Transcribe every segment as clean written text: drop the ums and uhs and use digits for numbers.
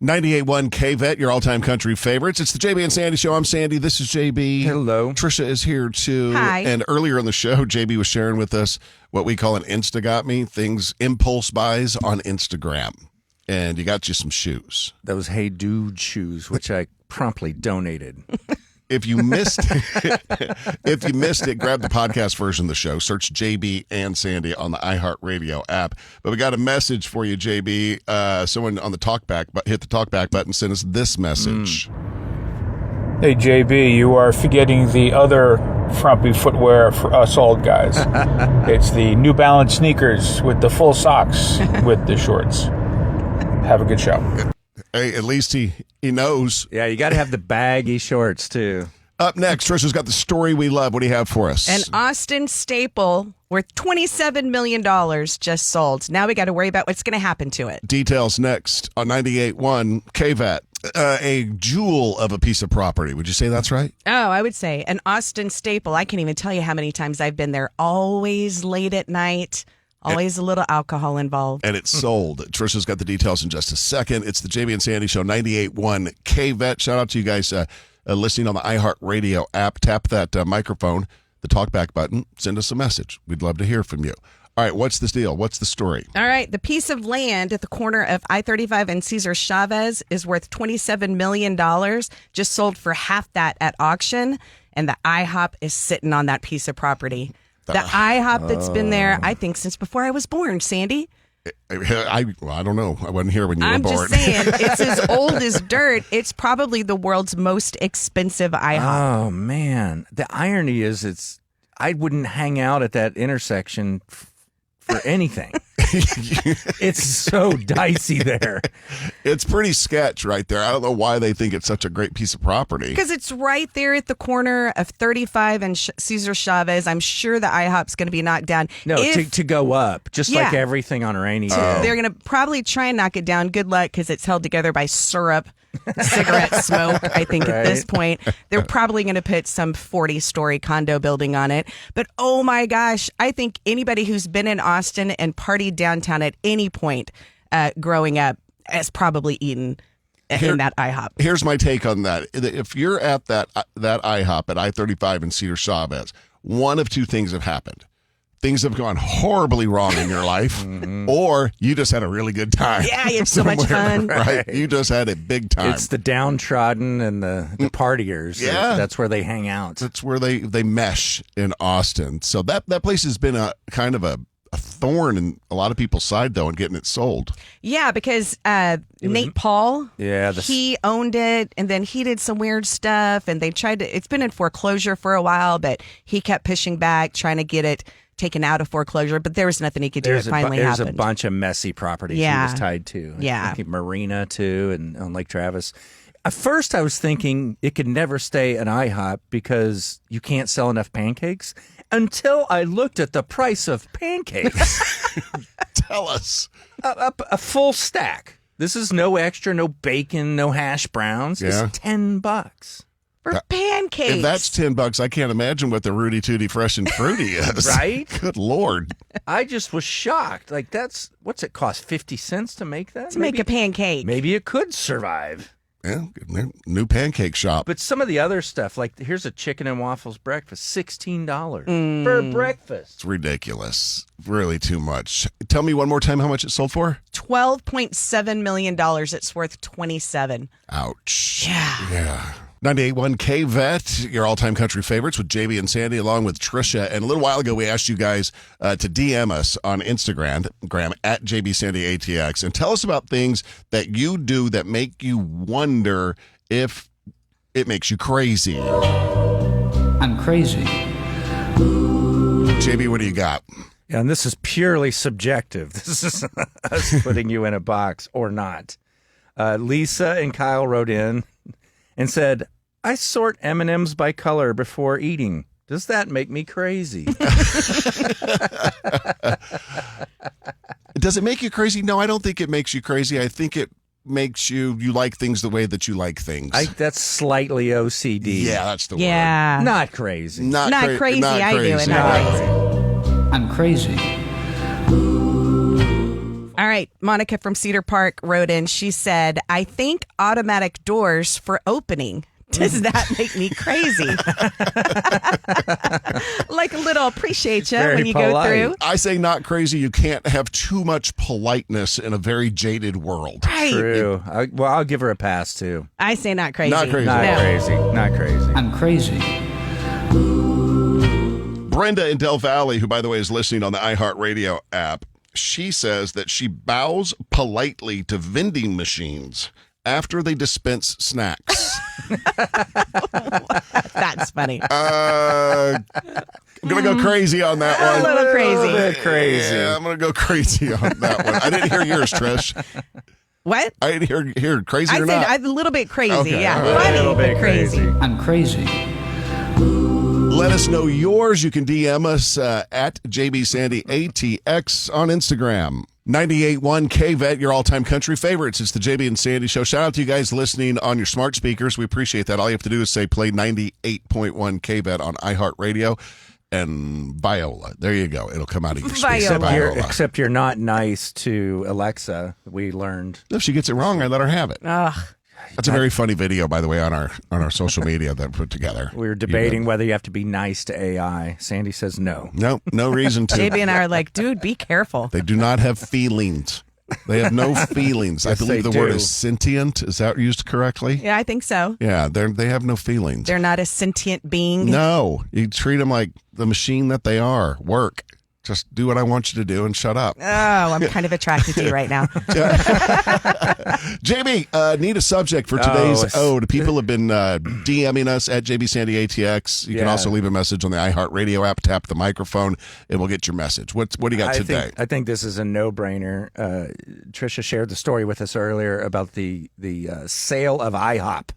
98.1 KVET, your all-time country favorites. It's the JB and Sandy Show. I'm Sandy. This is JB. Hello. Tricia is here, too. Hi. And earlier in the show, JB was sharing with us what we call an Insta-Got Me, things, impulse buys on Instagram. And you got you some shoes. Those Hey Dude shoes, which I promptly donated. If you missed it, grab the podcast version of the show. Search JB and Sandy on the iHeartRadio app. But we got a message for you, JB. Someone on the talkback, hit the talkback button, send us this message. Hey, JB, you are forgetting the other frumpy footwear for us old guys. It's the New Balance sneakers with the full socks with the shorts. Have a good show. Hey, at least he knows. Yeah, you got to have the baggy shorts, too. Up next, Tricia's got the story we love. What do you have for us? An Austin staple worth $27 million just sold. Now we got to worry about what's going to happen to it. Details next on 98.1 KVET. A jewel of a piece of property. Would you say that's right? Oh, I would say an Austin staple. I can't even tell you how many times I've been there. Always late at night. Always a little alcohol involved. And it's sold. Tricia's got the details in just a second. It's the JB and Sandy Show, 98.1 KVET. Shout out to you guys listening on the iHeartRadio app. Tap that microphone, the talkback button. Send us a message. We'd love to hear from you. All right, what's this deal? What's the story? All right, the piece of land at the corner of I-35 and Cesar Chavez is worth $27 million. Just sold for half that at auction, and the IHOP is sitting on that piece of property. The IHOP that's been there, I think, since before I was born, Sandy. I don't know. I wasn't here when you were born. I'm just saying, it's as old as dirt. It's probably the world's most expensive IHOP. Oh, man. The irony is I wouldn't hang out at that intersection for anything. It's so dicey there. It's pretty sketch right there. I don't know why they think it's such a great piece of property. Because it's right there at the corner of 35 and Cesar Chavez. I'm sure the IHOP's going to be knocked down. No, to go up, just like Yeah. everything on a rainy day. They're going to probably try and knock it down. Good luck, because it's held together by syrup, cigarette smoke, I think, at this point. They're probably going to put some 40-story condo building on it. But, oh, my gosh, I think anybody who's been in Austin and partied downtown at any point growing up has probably eaten in that IHOP. Here's my take on that. If you're at that IHOP at I-35 and Cedar Chavez, one of two things have happened. Things have gone horribly wrong in your life, or you just had a really good time. Yeah, you had so much fun. Right? You just had a big time. It's the downtrodden and the partiers. Yeah. That's where they hang out. That's where they mesh in Austin. So that place has been a kind of a thorn in a lot of people's side, though, in getting it sold. Yeah, because Nate Paul, he owned it, and then he did some weird stuff, and they tried to, it's been in foreclosure for a while, but he kept pushing back, trying to get it taken out of foreclosure, but there was nothing he could do. It finally happened. There's a bunch of messy properties he was tied to. Yeah. I think Marina, too, and on Lake Travis. At first, I was thinking it could never stay an IHOP because you can't sell enough pancakes, until I looked at the price of pancakes. Tell us. A full stack. This is no extra, no bacon, no hash browns. Yeah. It's $10. For pancakes. If that's $10, I can't imagine what the Rudy Tooty Fresh and Fruity is. Right? Good Lord. I just was shocked. Like, what's it cost? 50 cents to make that? To make a pancake. Maybe it could survive. Yeah, new pancake shop. But some of the other stuff, like here's a chicken and waffles breakfast, $16 for breakfast. It's ridiculous. Really too much. Tell me one more time how much it sold for? $12.7 million. It's worth $27. Ouch. Yeah. 98.1 KVET, your all-time country favorites with JB and Sandy, along with Tricia. And a little while ago, we asked you guys to DM us on Instagram at JBSandyATX, and tell us about things that you do that make you wonder if it makes you crazy. I'm crazy. JB, what do you got? Yeah, and this is purely subjective. This is us putting you in a box or not. Lisa and Kyle wrote in and said, I sort M&Ms by color before eating. Does that make me crazy? Does it make you crazy? No, I don't think it makes you crazy. I think it makes you like things the way that you like things. That's slightly OCD. Yeah, that's the word. Yeah. Not crazy. Not crazy. Not I do it. crazy. Not crazy. I'm crazy. All right. Monica from Cedar Park wrote in. She said, I think automatic doors for opening. Does that make me crazy? Like a little appreciate you Very when you polite. go through. I say not crazy. You can't have too much politeness in a very jaded world. Right. True. I'll give her a pass, too. I say not crazy. Not crazy. Not No. crazy. Not crazy. I'm crazy. Brenda in Del Valley, who, by the way, is listening on the iHeartRadio app, she says that she bows politely to vending machines after they dispense snacks. That's funny. I'm going to go crazy on that A one. little crazy. A bit crazy. Yeah, I'm going to go crazy on that one. I didn't hear yours, Trish. What? I didn't hear crazy I or said not. a little bit crazy. Okay, Yeah. all right. Funny, A little bit but crazy. I'm crazy. Let us know yours. You can DM us at JBSandyATX on Instagram. 98.1 KVET, your all-time country favorites. It's the JB and Sandy Show. Shout out to you guys listening on your smart speakers. We appreciate that. All you have to do is say play 98.1 KVET on iHeartRadio and Viola. There you go. It'll come out of your speaker. Viola. Except you're not nice to Alexa, we learned. If she gets it wrong, I let her have it. Ugh. That's a very funny video, by the way, on our social media that I put together. We were debating whether you have to be nice to AI. Sandy says no. No reason to. JB and I are like, dude, be careful. They do not have feelings. They have no feelings. I Yes, believe they the word do. is sentient. Is that used correctly? Yeah, I think so. Yeah, they have no feelings. They're not a sentient being. No, you treat them like the machine that they are. Work. Just do what I want you to do and shut up. Oh, I'm kind of attracted to you right now. JB, need a subject for today's it's- ode. People have been DMing us at JBSandyATX. You can Yeah. also leave a message on the iHeartRadio app. Tap the microphone, and we'll get your message. What do you got today? I think this is a no-brainer. Tricia shared the story with us earlier about the sale of IHOP.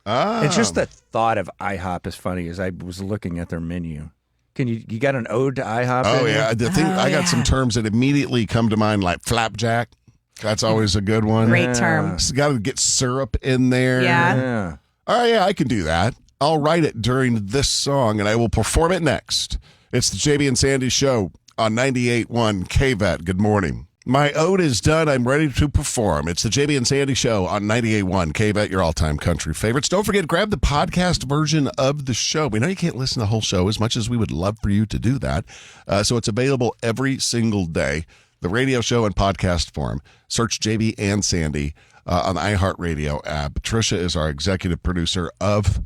And just the thought of IHOP is funny as I was looking at their menu. You got an ode to IHOP? Oh, in yeah. you? The thing, I got some terms that immediately come to mind, like flapjack. That's always a good one. Great term. Got to get syrup in there. Yeah. Yeah. Oh, yeah, I can do that. I'll write it during this song, and I will perform it next. It's the JB and Sandy Show on 98.1 KVET. Good morning. My ode is done. I'm ready to perform. It's the JB and Sandy Show on 98.1 KVET, your all-time country favorites. Don't forget, grab the podcast version of the show. We know you can't listen to the whole show as much as we would love for you to do that. So it's available every single day. The radio show in podcast form. Search JB and Sandy on the iHeartRadio app. Tricia is our executive producer of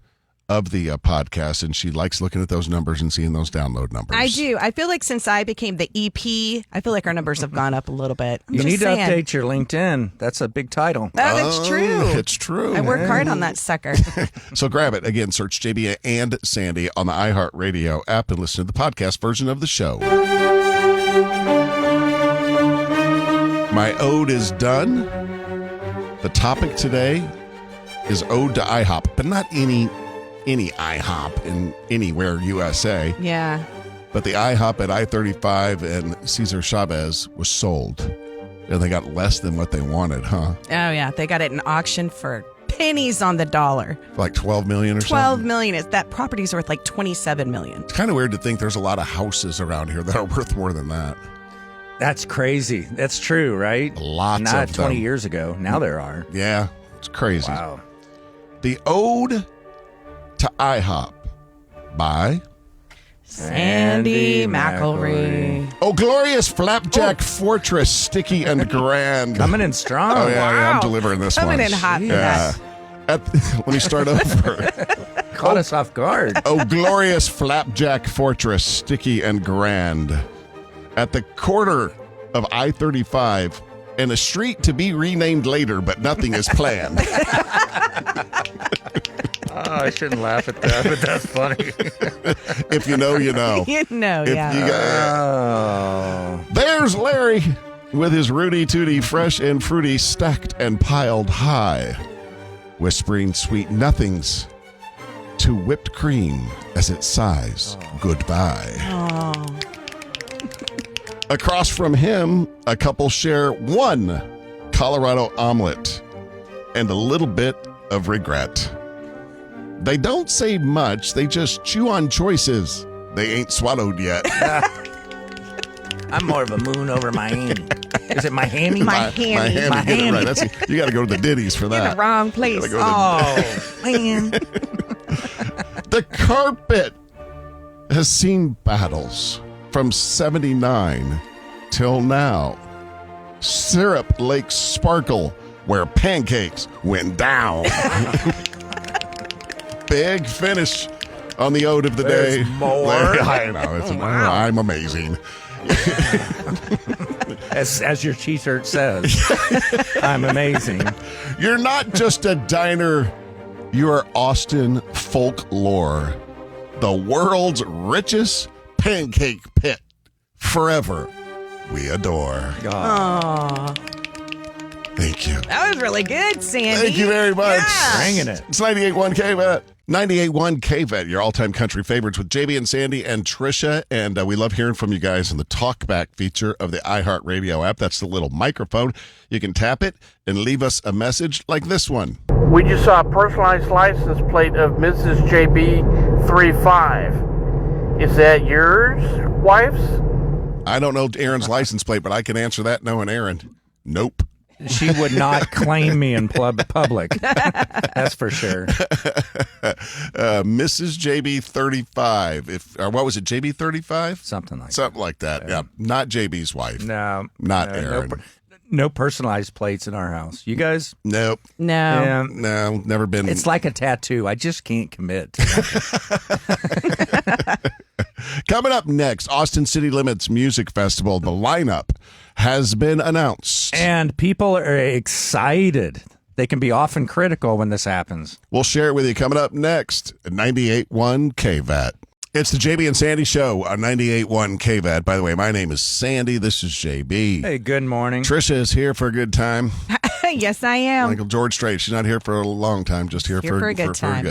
the podcast, and she likes looking at those numbers and seeing those download numbers. I do. I feel like since I became the EP, I feel like our numbers have gone up a little bit. I'm You just need to saying. update your LinkedIn. That's a big title. Oh, that's true. It's true. I work hard on that sucker. So grab it. Again, search JB and Sandy on the iHeartRadio app and listen to the podcast version of the show. My ode is done. The topic today is ode to IHOP, but not any IHOP in anywhere USA. Yeah. But the IHOP at I-35 and Cesar Chavez was sold. And they got less than what they wanted, huh? Oh, yeah. They got it in auction for pennies on the dollar. For like $12 million or 12 something. million. That property's worth like 27 million. It's kind of weird to think there's a lot of houses around here that are worth more than that. That's crazy. That's true, right? Lots Not of 20 them. years ago. Now there are. Yeah, it's crazy. Wow. The Ode to IHOP by Sandy McElroy. Oh Glorious Flapjack Fortress, Sticky and Grand. Coming in strong. Oh, yeah, yeah, I'm Wow. delivering this Coming one. in hot for Yeah. that. Let me start over. Caught us off guard. Oh Glorious Flapjack Fortress, Sticky and Grand. At the corner of I-35 and a street to be renamed later, but nothing is planned. Oh, I shouldn't laugh at that, but that's funny. If you know, you know. You know, If yeah. you got, Oh. there's Larry with his Rudy Tooty fresh and fruity stacked and piled high, whispering sweet nothings to whipped cream as it sighs goodbye. Oh. Across from him, a couple share one Colorado omelet and a little bit of regret. They don't say much, they just chew on choices they ain't swallowed yet. I'm more of a moon over Miami. Is it Miami? Miami. Miami. Get it Miami. right. You got to go to the ditties for In that. the wrong place. Gotta go to Oh, man. The carpet has seen battles from 79 till now. Syrup Lake Sparkle, where pancakes went down. Big finish on the ode of the There's day. more. I know. I'm amazing. As your t-shirt says, I'm amazing. You're not just a diner, you are Austin folklore, the world's richest pancake pit. Forever, we adore. Aw. Thank you. That was really good, Sandy. Thank you very much. Yeah. Bringing it. It's 98.1 KVET. 98.1 KVET, your all-time country favorites with JB and Sandy and Tricia. And we love hearing from you guys in the talkback feature of the iHeartRadio app. That's the little microphone. You can tap it and leave us a message like this one. We just saw a personalized license plate of Mrs. JB 35. Is that yours, wife's? I don't know Aaron's license plate, but I can answer that knowing Aaron. Nope. She would not claim me in public. That's for sure. Mrs. JB 35. Or what was it, JB 35? Something like Something like that. Yeah. Not JB's wife. that. No. Not no, Aaron. No personalized plates in our house. You guys? Nope. No. Yeah. No, never been. It's like a tattoo. I just can't commit. Coming up next, Austin City Limits Music Festival. The lineup has been announced. And people are excited. They can be often critical when this happens. We'll share it with you coming up next at 98.1 KVAT. It's the JB and Sandy Show on 98.1 KVAT. By the way, my name is Sandy. This is JB. Hey, good morning. Tricia is here for a good time. Yes, I am. Michael George Strait. She's not here for a long time, just here for a good time.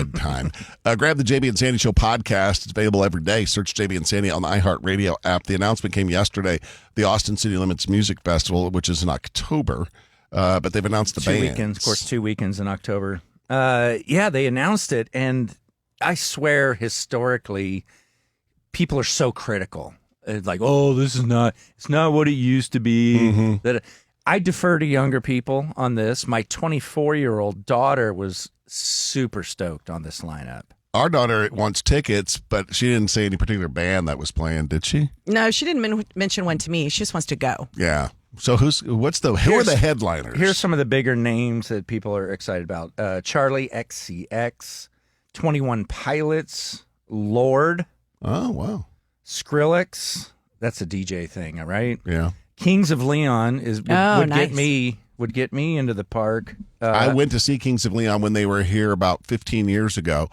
Grab the JB and Sandy Show podcast. It's available every day. Search JB and Sandy on the iHeartRadio app. The announcement came yesterday. The Austin City Limits Music Festival, which is in October, but they've announced the Two bands. weekends, of course, 2 weekends in October. Yeah, they announced it, and I swear, historically, people are so critical. It's like, oh, it's not what it used to be. Mm-hmm. That I defer to younger people on this. My 24-year-old daughter was super stoked on this lineup. Our daughter wants tickets, but she didn't say any particular band that was playing, did she? No, she didn't mention one to me. She just wants to go. Yeah. So who are the headliners? Here's some of the bigger names that people are excited about. Charlie XCX, 21 Pilots, Lord. Oh, wow. Skrillex. That's a DJ thing, all right? Yeah. Kings of Leon would nice. get me into the park. I went to see Kings of Leon when they were here about 15 years ago,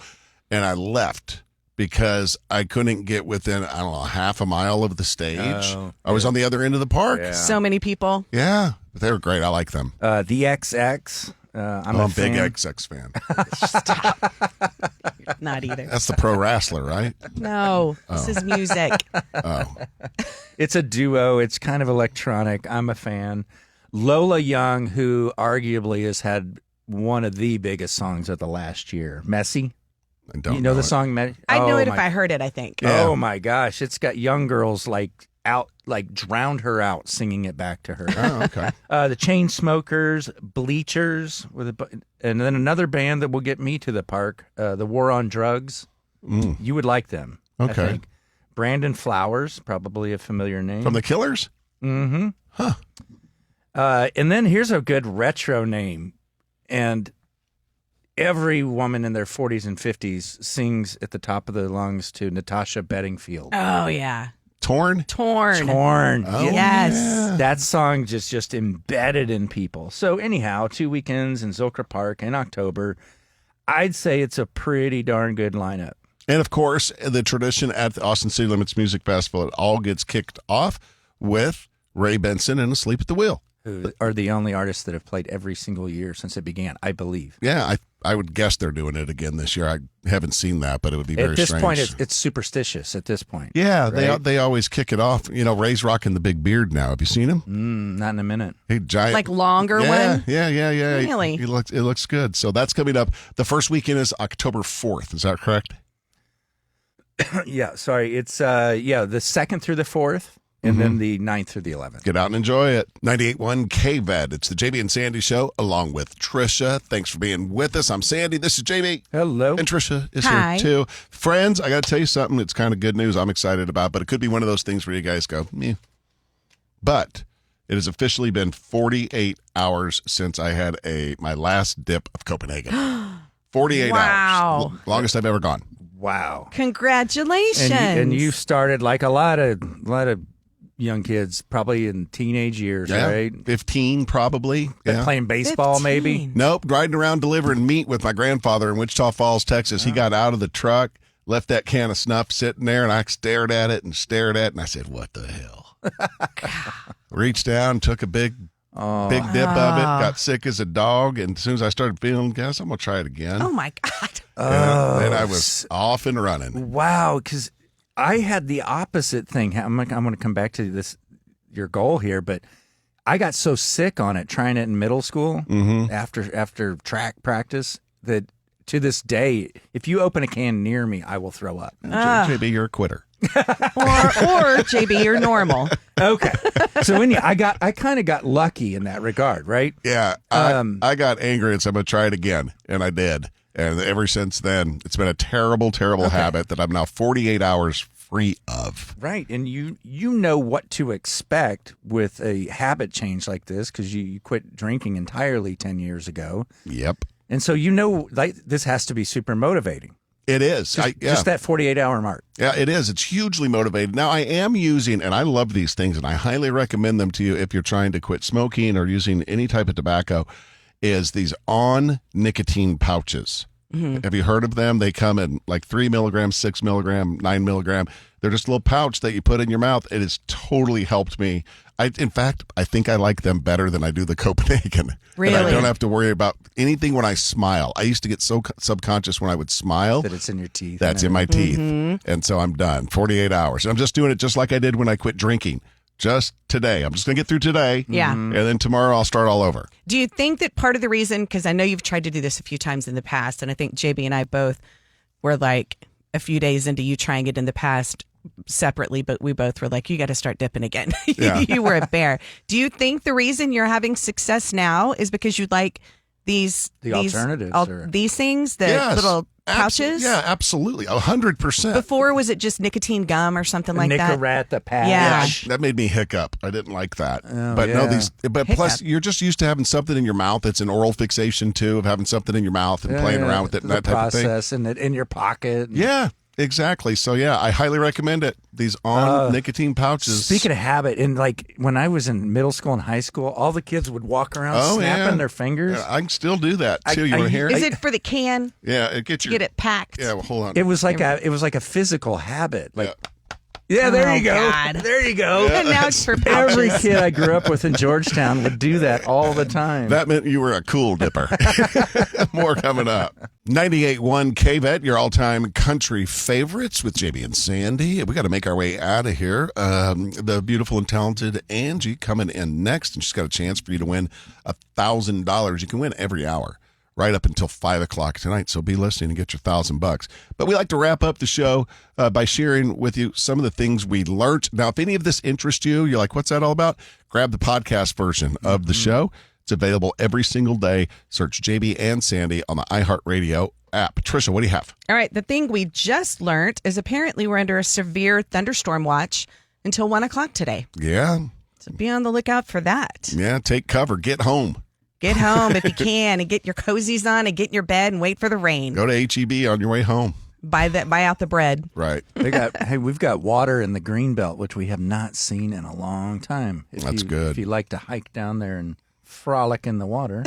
and I left because I couldn't get within, I don't know, half a mile of the stage. Oh, I was on the other end of the park. Yeah. So many people. Yeah, but they were great. I like them. The XX. I'm a a big fan. XX fan. Not either. That's the pro wrestler, right? No, this is music. Oh, It's a duo. It's kind of electronic. I'm a fan. Lola Young, who arguably has had one of the biggest songs of the last year. Messy. I don't You know the it. song Messy? I'd know it if my- I heard it, I think. Yeah. Oh my gosh. It's got young girls drowned her out singing it back to her. Oh, okay. The Chainsmokers, Bleachers, and then another band that will get me to the park, the War on Drugs. You would like them. Okay. I think. Brandon Flowers, probably a familiar name. From the Killers? Mm-hmm. Huh. And then here's a good retro name. And every woman in their 40s and 50s sings at the top of their lungs to Natasha Bedingfield. Oh, yeah. Torn? Torn. Torn. Oh, Yes. yeah. That song just embedded in people. So anyhow, 2 weekends in Zilker Park in October. I'd say it's a pretty darn good lineup. And of course, the tradition at the Austin City Limits Music Festival, it all gets kicked off with Ray Benson and Asleep at the Wheel. Who are the only artists that have played every single year since it began, I believe. Yeah, I would guess they're doing it again this year. I haven't seen that, but it would be very At this strange. point, it's superstitious at this point. Yeah, right? they always kick it off. You know, Ray's rocking the big beard now. Have you seen him? Not in a minute. He giant, Like longer yeah, one? Yeah. Really? It looks good. So that's coming up. The first weekend is October 4th. Is that correct? Yeah, sorry. It's the 2nd through the 4th. and then the 9th through the 11th. Get out and enjoy it. 98.1 KVED. It's the JB and Sandy Show along with Tricia. Thanks for being with us. I'm Sandy. This is JB. Hello. And Tricia is Hi. here too. Friends, I got to tell you something. It's kind of good news I'm excited about, but it could be one of those things where you guys go, meh. But it has officially been 48 hours since I had my last dip of Copenhagen. 48 Wow. hours. Longest I've ever gone. Wow. Congratulations. And you started like a lot of young kids, probably in teenage years, right? 15 probably. Yeah. Playing baseball, 15. maybe. Nope, riding around delivering meat with my grandfather in Wichita Falls, Texas. He got out of the truck, left that can of snuff sitting there, and I stared at it, and I said, what the hell? Reached down, took a big dip of it, got sick as a dog, and as soon as I started feeling gas, I'm going to try it again. Oh, my God. And I was off and running. Wow, because I had the opposite thing. I'm going to come back to this, your goal here, but I got so sick on it trying it in middle school after track practice that to this day, if you open a can near me, I will throw up. JB, you're a quitter. or JB, you're normal. Okay, so I kind of got lucky in that regard, right? Yeah, I got angry and said, I'm going to try it again, and I did. And ever since then, it's been a terrible, terrible habit that I'm now 48 hours free of. Right, and you know what to expect with a habit change like this because you quit drinking entirely 10 years ago. Yep. And so you know like, this has to be super motivating. It is. Just that 48-hour mark. Yeah, it is. It's hugely motivated. Now, I am using, and I love these things, and I highly recommend them to you if you're trying to quit smoking or using any type of tobacco, is these on nicotine pouches. Have you heard of them? They come in like 3 milligrams, 6 milligram, 9 milligram. They're just a little pouch that you put in your mouth. It has totally helped me. In fact, I think I like them better than I do the Copenhagen. Really? And I don't have to worry about anything when I smile. I used to get so subconscious when I would smile. That it's in your teeth. That's in my teeth. And so I'm done. 48 hours. I'm just doing it just like I did when I quit drinking. Just today. I'm just going to get through today. Yeah. And then tomorrow I'll start all over. Do you think that part of the reason, because I know you've tried to do this a few times in the past, and I think JB and I both were like a few days into you trying it in the past separately, but we both were like, you got to start dipping again. Yeah. You were a bear. Do you think the reason you're having success now is because you like these alternatives or- these things, the Yes. little pouches? Yeah, absolutely. 100%. Before, was it just nicotine gum or something like that? Nicorette, the patch. Yeah. That made me hiccup. I didn't like that. Oh, but no, yeah. plus Hiccup. you're just used to having something in your mouth. It's an oral fixation too, of having something in your mouth and playing around with it and the that type of thing. process and it in your pocket. Yeah, exactly. So yeah, I highly recommend it. These on nicotine pouches. Speaking of habit, and like when I was in middle school and high school, all the kids would walk around snapping their fingers. Yeah, I can still do that too. You want to hear Is it? it for the can? Yeah, it gets To your, get it packed? Yeah, well, hold on. It was like a physical habit. Like, yeah, there Oh, you go. God. There you go. And now it's for Every pouches. kid I grew up with in Georgetown would do that all the time. That meant you were a cool dipper. More coming up. 98.1 KVET, your all-time country favorites with JB and Sandy. We got to make our way out of here. The beautiful and talented Angie coming in next, and she's got a chance for you to win $1,000. You can win every hour right up until 5 o'clock tonight, so be listening and get your $1,000. But we like to wrap up the show by sharing with you some of the things we learned. Now, if any of this interests you, you're like, what's that all about? Grab the podcast version of the show. It's available every single day. Search JB and Sandy on the iHeartRadio app. Tricia, what do you have? All right. The thing we just learned is apparently we're under a severe thunderstorm watch until 1 o'clock today. Yeah, So be on the lookout for that. yeah, take cover. Get home. Get home if you can and get your cozies on and get in your bed and wait for the rain. Go to HEB on your way home. Buy out the bread. Right. We've got water in the Greenbelt, which we have not seen in a long time. That's good. If you like to hike down there and frolic in the water.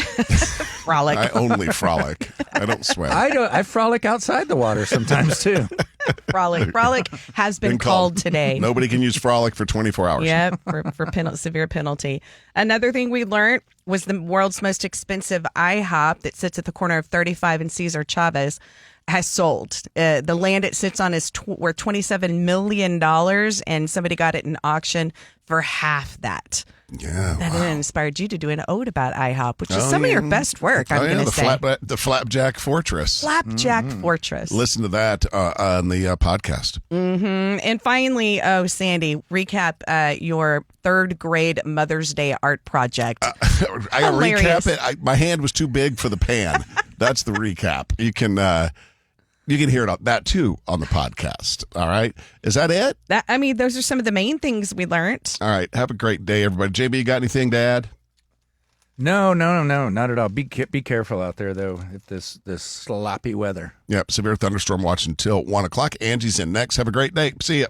Frolic. I only frolic. I don't swim. I frolic outside the water sometimes too. Frolic. Frolic has been called today. Nobody can use frolic for 24 hours. Yep, for severe penalty. Another thing we learned was the world's most expensive IHOP that sits at the corner of 35 and Cesar Chavez has sold. The land it sits on is worth $27 million, and somebody got it in auction for half that. Yeah. That then inspired you to do an ode about IHOP, which is Oh, some of yeah. your best work, I'm going to say. The Flapjack Fortress. Flapjack Fortress. Listen to that on the podcast. And finally, Sandy, recap your third grade Mother's Day art project. I got to Hilarious. recap it. My hand was too big for the pan. That's the recap. You can hear that too on the podcast. All right. Is that it? Those are some of the main things we learned. All right. Have a great day, everybody. JB, you got anything to add? No, not at all. Be careful out there, though, if this sloppy weather. Yep. Severe thunderstorm watch until 1 o'clock. Angie's in next. Have a great day. See ya.